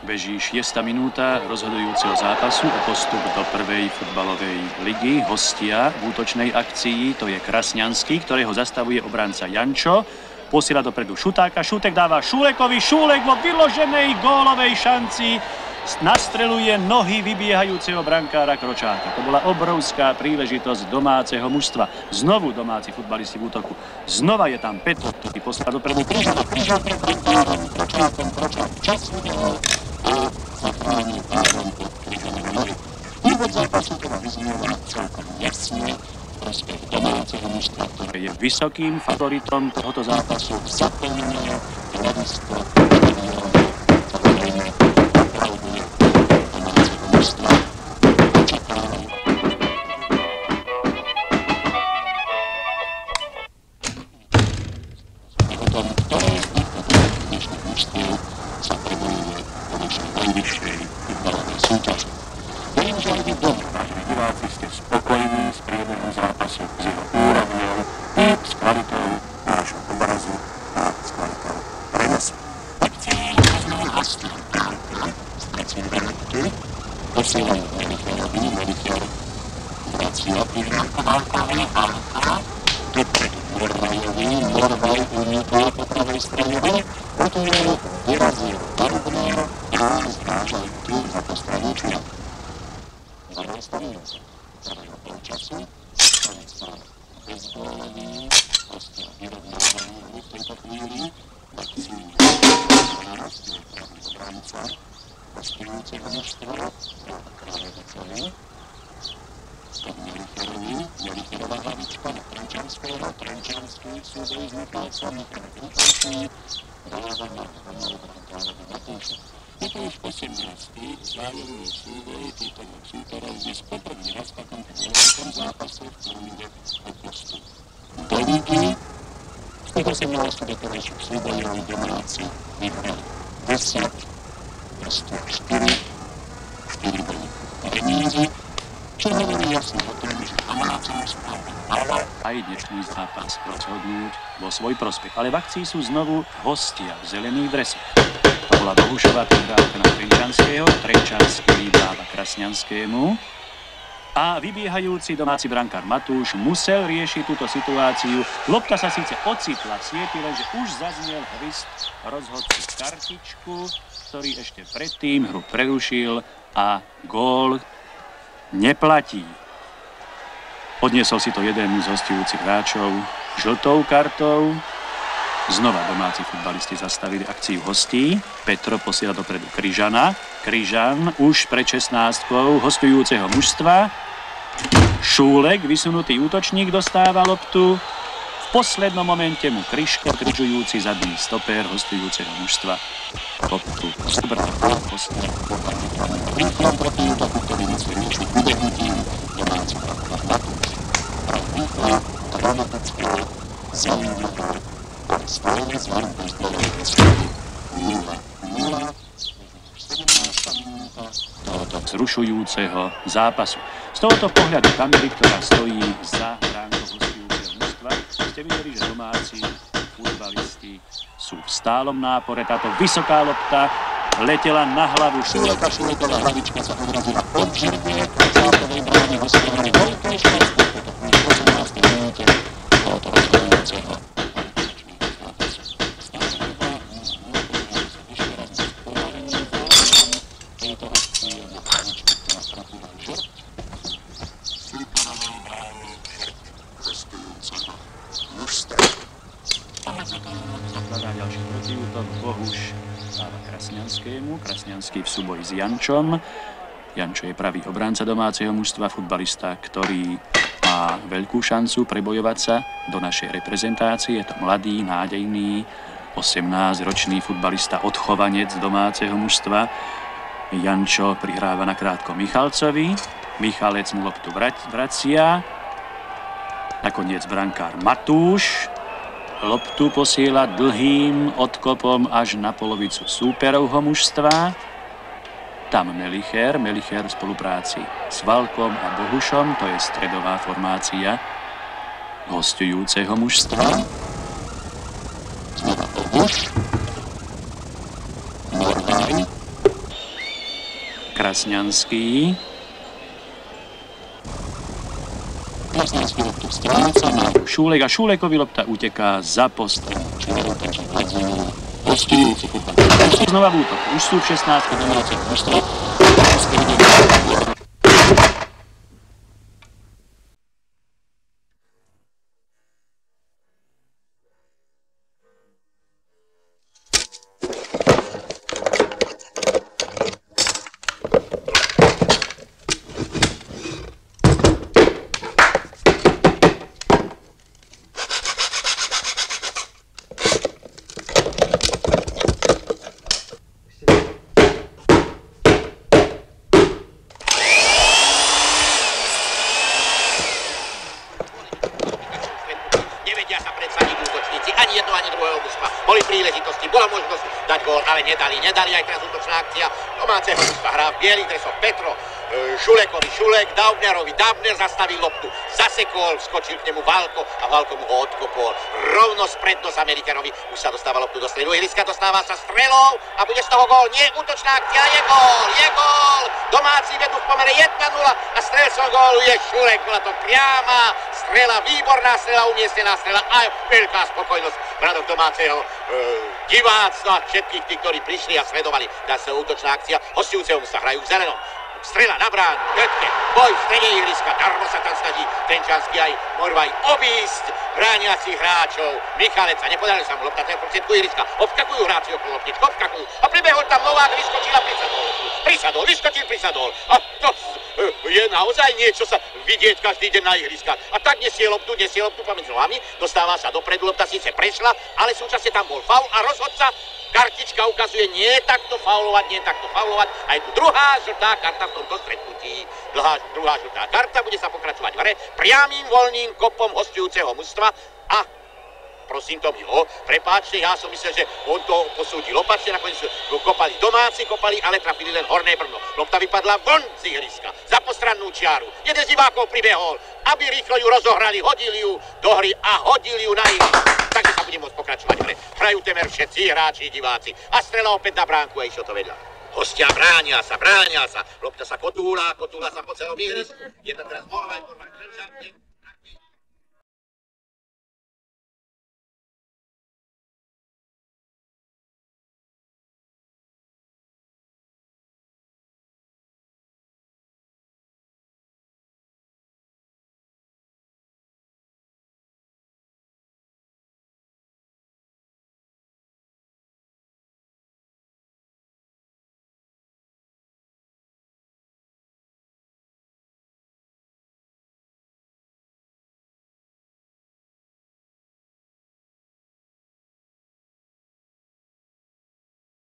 Beží 6. minúta rozhodujúceho zápasu o postup do prvej futbalovej ligy. Hostia v útočnej akcii, to je Krasňanský, ktorého zastavuje obranca Jančo. Posiela dopredu Šutáka, Šutek dáva Šulekovi, Šulek vo vyloženej gólovej šanci nastreluje nohy vybiehajúceho brankára Kročáka. To bola obrovská príležitosť domáceho mužstva. Znovu domáci futbalisti v útoku. Znova je tam Petr, ktorý posiela dopredu Kryžana pred brankárom Kročákom, Kročák čas udelal a zachránil párom pod Kryžanom nohy. Úvod zápasu teda vyznieva celkom jasne prospech domáceho mužstva, ktoré je vysokým favoritom tohoto zápasu. Zaplnenie hľadisko samozrejme opravduje domáceho mužstva. Očakávajú. O tom, ktoré z týchto dnešných mužstiev sa prebojuje konečne najvyššej futbalovej súťaži. Verím, že aj vy doma, vážení diváci, ste spokojní s priebehom zápasu, s jeho úrovňou i s kvalitou nášho obrazu a s kvalitou prenosu. Akcii znova hostia Kárka, stracujú Verniky, posielajú Melicherovi, Melicher vracia prihrávku Válkovi, Válka, dopredu Morvajovi, Morvaj unietol po pravej strane Venek, otvoril, vyrazil Barubner a zvážajú tu za postranu Čuňak. 12. minúta prvého polčasu, konec bol bezgólový, hostia vyrovnávajú hru v tejto chvíli, akciu náraz, je pravý obranca hostujúceho mužstva, Rob Kráľovicovi, od Melicherovi, Melicherová hlavička na Trenčanského, Trenčanský v súboji s Michalcom, Michalek rýchlejší, dáva na Romovi brankárovi Matúša. Je to už 18. vzájomný súboj týchto dvoch súperov, dnes poprvý raz v takomto dôležitom zápase, v ktorom ide o postup do ligy. Z tých 18 doterajších súbojov domáci vyhrali 10, proste 4 boli remízy, čo hovorí jasne o tom, že domácom správne malo aj dnešný zápas rozhodnúť vo svoj prospech. Ale v akcii sú znovu hostia v zelených dresoch. To bola Bohušová prihrávka na Trenčanského, Trenčanský dáva Krasňanskému a vybiehajúci domáci brankár Matúš musel riešiť túto situáciu. Lopta sa síce ocitla v sieti, lenže už zaznel hvist rozhodcu kartičku, ktorý ešte predtým hru prerušil a gól neplatí. Odniesol si to jeden z hostujúcich hráčov žltou kartou. Znova domáci futbalisti zastavili akciu hostí. Petro posiela dopredu Kryžana. Kryžan už pred 16-kou hostujúceho mužstva. Šúlek, vysunutý útočník, dostáva loptu. V poslednom momente mu Kryško, križujúci zadný stoper hostujúceho mužstva, loptu zbrtal hostia. Rýchlom proti útoku, ktorý musí riešiť vybehnutím domáci brankár Matúš. Rýchlo, dramatické, zaujímavé. Svojne zvaru bezgólovej výsledky 0-0, 17. minúta tohoto vzrušujúceho zápasu. Z tohoto pohľadu kamery, ktorá stojí za bránkou hostujúceho mužstva, ste videli, že domáci futbalisti sú v stálom nápore. Táto vysoká lopta letela na hlavu Šuleka. Šuleková hlavička sa odrazila od žirbiek zátovej brány hostia mali veľké šťastie v 18. minúte tohoto rozhodujúceho. Zakladá ďalší protiútok, Bohuš dáva Krasňanskému, Krasňanský v súboji s Jančom. Jančo je pravý obránca domáceho mužstva, futbalista, ktorý má veľkú šancu prebojovať sa do našej reprezentácie. Je to mladý, nádejný, 18-ročný futbalista, odchovanec domáceho mužstva. Jančo prihráva nakrátko Michalcovi, Michalec mu loptu vracia. Nakoniec brankár Matúš loptu posiela dlhým odkopom až na polovicu súperovho mužstva. Tam Melicher v spolupráci s Valkom a Bohušom, to je stredová formácia hostujúceho mužstva. Znova Bohuš, Morvaj, Krasňanský. Krasňanský loptu stráca na Šúlek a Šúlekovi lopta uteká za postav. Hostujúci futbal. Znova v útoku. Už sú v 16. Domáce mužstva. Ani jedno, ani druhého mužstva. Boli príležitosti, bola možnosť dať gól, ale nedali aj teraz útočná akcia domáceho mužstva. Hrá v bielých dresoch Petro, Šulekovi, Šulek, Daubnerovi, Daubner zastavil loptu, zasekol, skočil k nemu Valko a Valko mu ho odkopol. Rovno spred nos Američanovi, už sa dostáva loptu do stredu ihriska, dostáva sa strelou a bude z toho gól. Nie, útočná akcia, je gól! Domáci vedú v pomere 1-0 a strelcom gólu je Šulek. Bola to priama strela, výborná strela, umiestnená strela a veľká spokojnosť v radoch domáceho diváctva, všetkých tých, ktorí prišli a sledovali. Dá sa útočná akcia, hostujúceho sa hrajú v zelenom. Strela na bránu, Götke, boj v strede ihriska, darmo sa tam snaží Trenčanský aj Morvaj obísť brániacich hráčov. Michaleca, nepodarilo sa mu lopta, ten prostriedku ihriska, obskakujú hráči okolo loptička, obskakujú a pribehol tam Novák, vyskočil a prisadol. A to je naozaj niečo sa vidieť každý deň na ihriskách. A tak nesie loptu pomedzi nohami, dostáva sa dopredu, lopta síce prešla, ale súčasne tam bol faul a rozhodca kartička ukazuje nie takto faulovať. A je tu druhá žltá karta v tomto stretnutí. Druhá žltá karta, bude sa pokračovať v hre priamým voľným kopom hostujúceho mužstva a prosím to mi ho, prepáčte, ja som myslel, že on to posúdil opačne, nakoniec kopali domáci, ale trafili len horné brno. Lopta vypadla von z ihriska, za postrannú čiaru. Jeden z divákov pribehol, aby rýchlo ju rozohrali, hodili ju do hry a hodili ju na ihrisko. Takže sa bude môcť pokračovať v hre. Hrajú temer všetci hráči, diváci. A strela opäť na bránku a išlo to vedľa. Hostia bránia sa. Lopta sa kotúla sa po celom ihrisku. Je to teraz Morvaj, Trenčanský.